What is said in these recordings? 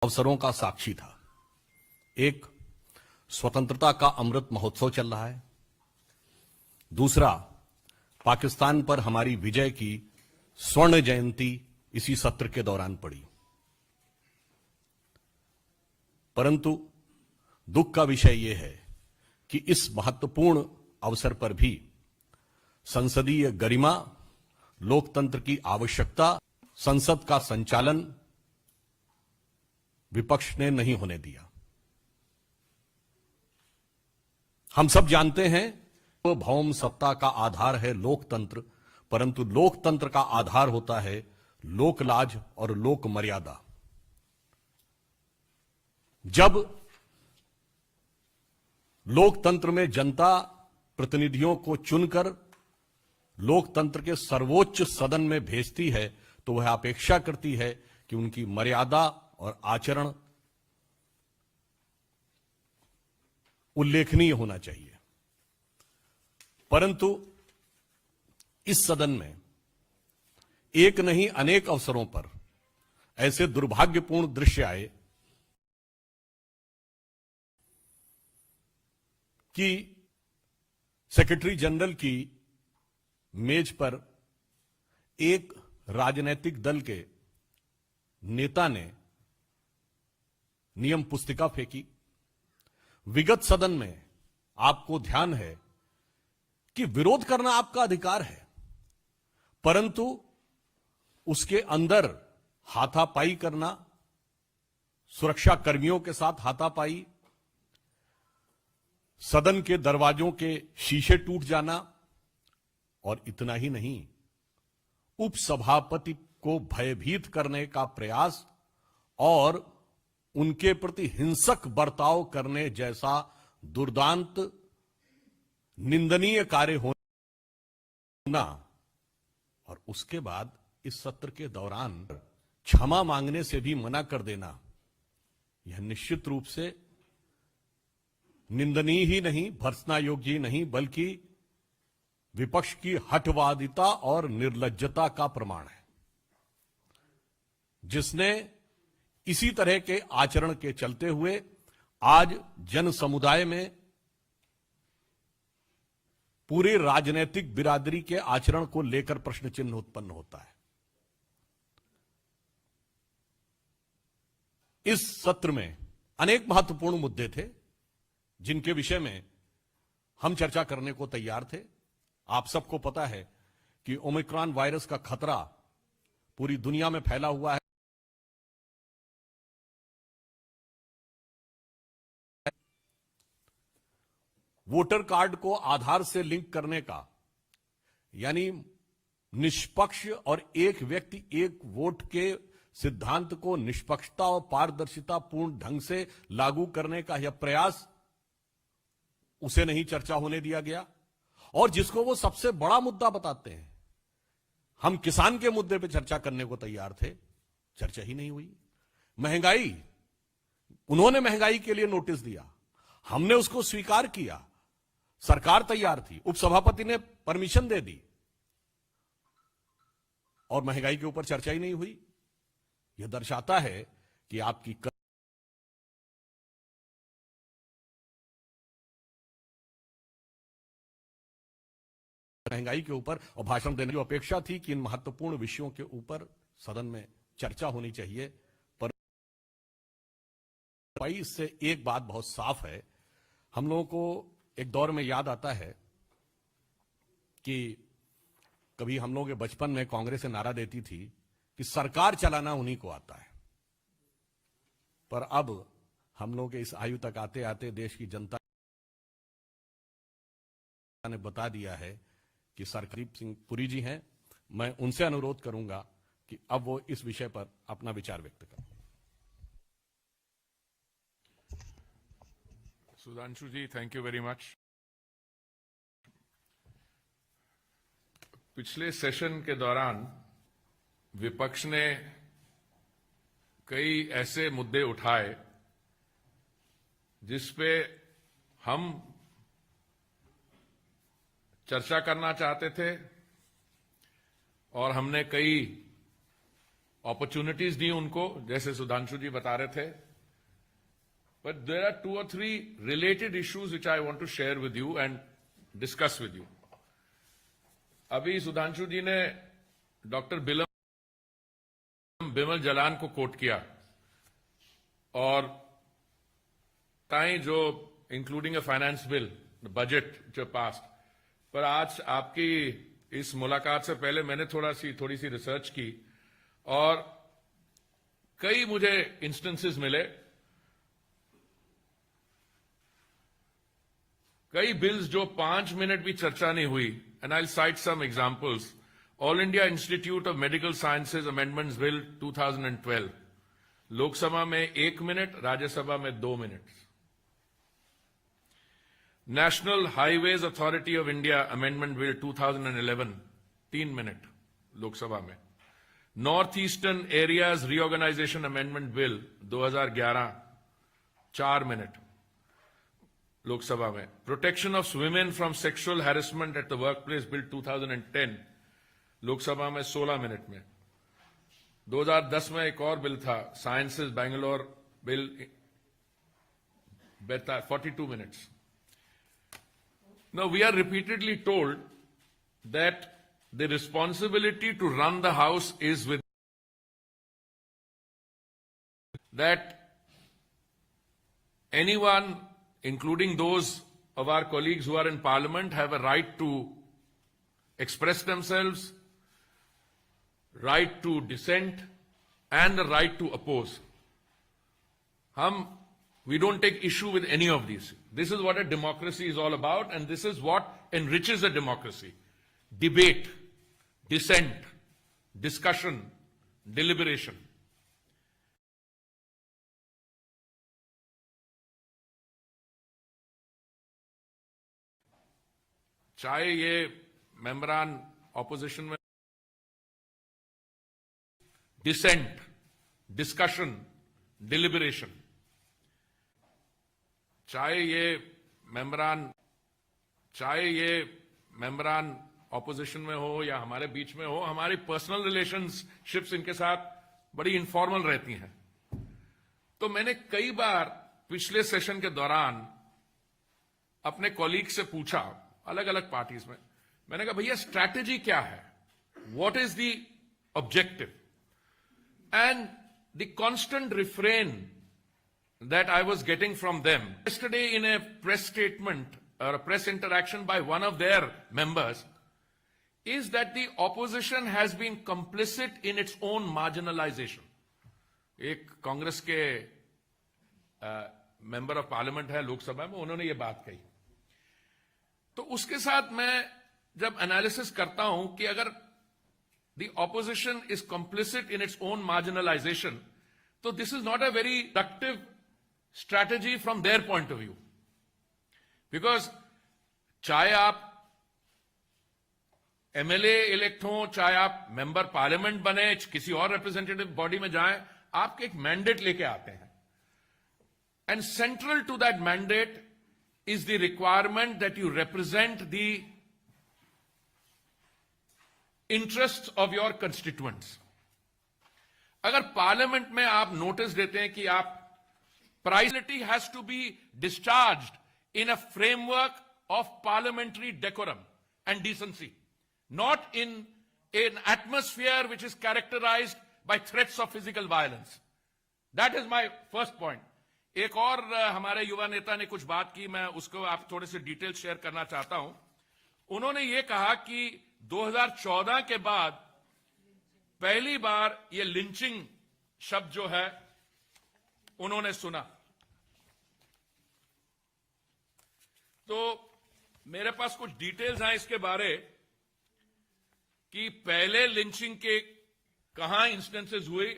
अवसरों का साक्षी था। एक, स्वतंत्रता का अमृत महोत्सव चल रहा है। दूसरा, पाकिस्तान पर हमारी विजय की स्वर्ण जयंती इसी सत्र के दौरान पड़ी। परंतु दुख का विषय यह है कि इस महत्वपूर्ण अवसर पर भी संसदीय गरिमा, लोकतंत्र की आवश्यकता, संसद का संचालन विपक्ष ने नहीं होने दिया। हम सब जानते हैं तो भौम सत्ता का आधार है लोकतंत्र, परंतु लोकतंत्र का आधार होता है लोकलाज और लोक मर्यादा। जब लोकतंत्र में जनता प्रतिनिधियों को चुनकर लोकतंत्र के सर्वोच्च सदन में भेजती है तो वह अपेक्षा करती है कि उनकी मर्यादा और आचरण उल्लेखनीय होना चाहिए। परंतु इस सदन में एक नहीं अनेक अवसरों पर ऐसे दुर्भाग्यपूर्ण दृश्य आए कि सेक्रेटरी जनरल की मेज पर एक राजनीतिक दल के नेता ने नियम पुस्तिका फेंकी। विगत सदन में आपको ध्यान है कि विरोध करना आपका अधिकार है, परंतु उसके अंदर हाथापाई करना, सुरक्षा कर्मियों के साथ हाथापाई, सदन के दरवाजों के शीशे टूट जाना, और इतना ही नहीं, उपसभापति को भयभीत करने का प्रयास और उनके प्रति हिंसक बर्ताव करने जैसा दुर्दांत निंदनीय कार्य होना, और उसके बाद इस सत्र के दौरान क्षमा मांगने से भी मना कर देना, यह निश्चित रूप से निंदनीय ही नहीं, भर्त्सना योग्य ही नहीं, बल्कि विपक्ष की हठवादिता और निर्लज्जता का प्रमाण है, जिसने इसी तरह के आचरण के चलते हुए आज जन समुदाय में पूरे राजनीतिक बिरादरी के आचरण को लेकर प्रश्न चिन्ह उत्पन्न होता है। इस सत्र में अनेक महत्वपूर्ण मुद्दे थे जिनके विषय में हम चर्चा करने को तैयार थे। आप सबको पता है कि ओमिक्रॉन वायरस का खतरा पूरी दुनिया में फैला हुआ है। वोटर कार्ड को आधार से लिंक करने का, यानी निष्पक्ष और एक व्यक्ति एक वोट के सिद्धांत को निष्पक्षता और पारदर्शिता पूर्ण ढंग से लागू करने का यह प्रयास, उसे नहीं चर्चा होने दिया गया। और जिसको वो सबसे बड़ा मुद्दा बताते हैं, हम किसान के मुद्दे पे चर्चा करने को तैयार थे, चर्चा ही नहीं हुई। महंगाई, उन्होंने महंगाई के लिए नोटिस दिया, हमने उसको स्वीकार किया, सरकार तैयार थी, उपसभापति ने परमिशन दे दी, और महंगाई के ऊपर चर्चा ही नहीं हुई। यह दर्शाता है कि आपकी महंगाई के ऊपर और भाषण देने की अपेक्षा थी कि इन महत्वपूर्ण विषयों के ऊपर सदन में चर्चा होनी चाहिए। पर इससे एक बात बहुत साफ है, हम लोगों को एक दौर में याद आता है कि कभी हम लोगों के बचपन में कांग्रेस से नारा देती थी कि सरकार चलाना उन्हीं को आता है। पर अब हम लोग के इस आयु तक आते आते देश की जनता ने बता दिया है कि सरदीप सिंह पुरी जी हैं। मैं उनसे अनुरोध करूंगा कि अब वो इस विषय पर अपना विचार व्यक्त करें। सुधांशु जी, थैंक यू वेरी मच। पिछले सेशन के दौरान विपक्ष ने कई ऐसे मुद्दे उठाए जिस पे हम चर्चा करना चाहते थे, और हमने कई अपॉर्चुनिटीज दी उनको, जैसे सुधांशु जी बता रहे थे. But there are 2 or 3 related issues which I want to share with you and discuss with you. अभी सुधांशु जी ने डॉक्टर बिमल जलान को कोट किया और ताई जो including a finance bill, budget जो पास. पर आज आपकी इस मुलाकात से पहले मैंने थोड़ी सी रिसर्च की और कई मुझे इंस्टेंसेस मिले, कई बिल्स जो 5 मिनट भी चर्चा नहीं हुई. And I will cite some examples. All India institute of medical sciences amendments bill 2012, Lok Sabha में 1 मिनट, राज्यसभा में 2 minute. National highways authority of India amendment bill 2011, 3 minute Lok Sabha में. North eastern areas reorganisation amendment bill 2011, 4 minute Lok Sabha में. Protection of women from sexual harassment at the workplace bill 2010, Lok Sabha में 16 minute में. 2010 में एक और bill था, sciences Bangalore bill, 42 minutes. Now, we are repeatedly told that the responsibility to run the House is with that anyone, including those of our colleagues who are in Parliament, have a right to express themselves, right to dissent, and the right to oppose. We don't take issue with any of these. This is what a democracy is all about, and this is what enriches a democracy. Debate, dissent, discussion, deliberation. चाहे ये मेंबरान opposition में decent, discussion, डिलिबरेशन, चाहे ये मेंबरान opposition में हो या हमारे बीच में हो, हमारी पर्सनल रिलेशनशिप्स इनके साथ बड़ी इनफॉर्मल रहती हैं. तो मैंने कई बार पिछले सेशन के दौरान अपने कॉलीग से पूछा, अलग अलग पार्टीज में, मैंने कहा भैया स्ट्रैटेजी क्या है, what is the objective. And the constant refrain that I was getting from them yesterday in a press statement or a press interaction by one of their members is that the opposition has been complicit in its own marginalization. एक कांग्रेस के member of parliament है लोकसभा में, उन्होंने ये बात कही. तो उसके साथ मैं जब एनालिसिस करता हूं कि अगर the opposition is complicit in its own marginalization, तो this is not a very productive strategy from their point of view. Because चाहे आप एमएलए इलेक्ट हो, चाहे आप मेंबर पार्लियामेंट बने, किसी और रिप्रेजेंटेटिव बॉडी में जाएं, आपके एक मैंडेट लेके आते हैं. And central to that mandate is the requirement that you represent the interests of your constituents. अगर पार्लियामेंट में आप नोटिस देते हैं कि आप priority has to be discharged in a framework of parliamentary decorum and decency, not in an atmosphere which is characterized by threats of physical violence. That is my first point. एक और हमारे युवा नेता ने कुछ बात की, मैं उसको आप थोड़े से डिटेल शेयर करना चाहता हूं. उन्होंने ये कहा कि 2014 के बाद पहली बार ये लिंचिंग शब्द जो है उन्होंने सुना. तो मेरे पास कुछ डिटेल्स हैं इसके बारे कि पहले लिंचिंग के कहां इंस्टेंसेस हुए.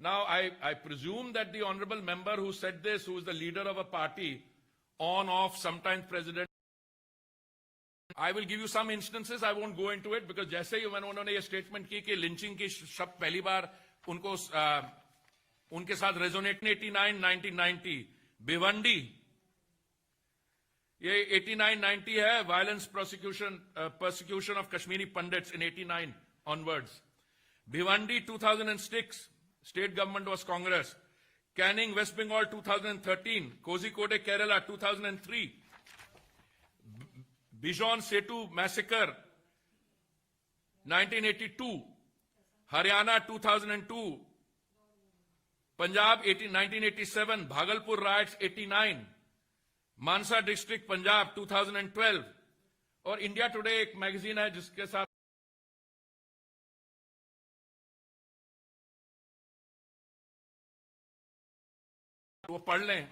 Now, I presume that the honorable member who said this, who is the leader of a party, on, off, sometimes president, I will give you some instances, I won't go into it, because जैसे ही उन्होंने ये statement की कि lynching की शब्द पहली बार उनको उनके साथ रेजोनेट 89, 1990, भिवंडी, ये 89-90 है, violence prosecution persecution of Kashmiri pundits in 89 onwards. Bhiwandi 2006, state government was Congress. Canning, West Bengal 2013. Kozhikode, Kerala 2003. Bijon Setu massacre 1982. Haryana 2002. Punjab 1987. Bhagalpur riots 89. Mansa district Punjab 2012. और इंडिया टुडे एक मैगजीन है जिसके साथ वो पढ़ लें.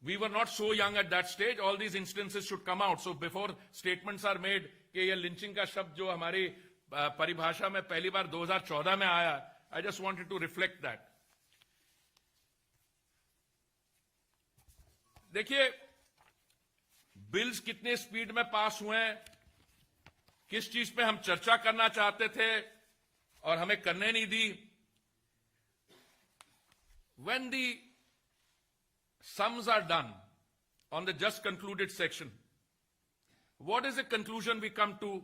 We were not so young at that stage. All these instances should come out. So before statements are made कि ये lynching का शब्द जो हमारी परिभाषा में पहली बार 2014 में आया, I just wanted to reflect that. देखिए बिल्स कितने स्पीड में पास हुए हैं, किस चीज पे हम चर्चा करना चाहते थे और हमें करने नहीं दी. When the sums are done on the just concluded section, what is the conclusion we come to?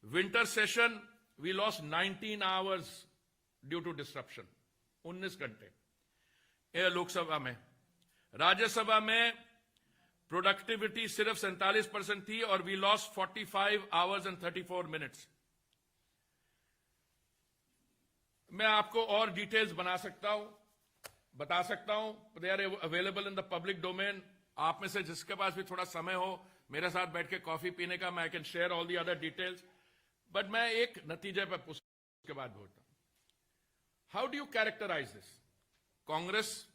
Winter session, we lost 19 hours due to disruption. 19 घंटे ये लोकसभा में. राज्यसभा में प्रोडक्टिविटी सिर्फ 47% थी और we lost 45 hours and 34 minutes. मैं आपको और डिटेल्स बता सकता हूं. They are available in the public domain. आप में से जिसके पास भी थोड़ा समय हो मेरे साथ बैठ के कॉफी पीने का, मैं can share all the other details. But मैं एक नतीजे पर उसके बाद बोलता हूं. How do you characterize this? Congress,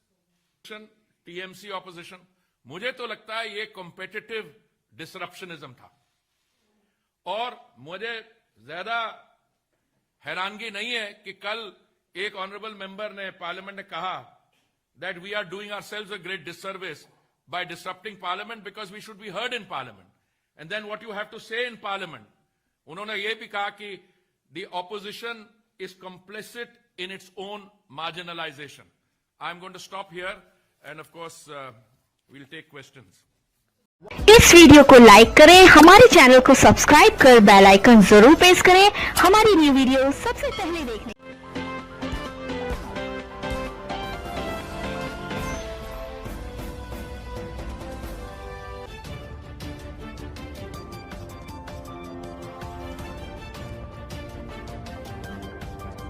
TMC opposition. मुझे तो लगता है ये कॉम्पिटिटिव डिसरप्शनिज्म था. और मुझे ज्यादा हैरानगी नहीं है कि कल एक ऑनरेबल मेंबर ने पार्लियामेंट ने कहा that we are doing ourselves a great disservice by disrupting parliament because we should be heard in parliament. And then what you have to say in parliament. उन्होंने ये भी कहा कि the opposition is complicit in its own marginalization. I'm going to stop here and of course we'll take questions. इस video को like करें, हमारे channel को सब्सक्राइब कर बेल आइकन जरूर प्रेस करें हमारी न्यू वीडियो सबसे पहले देखने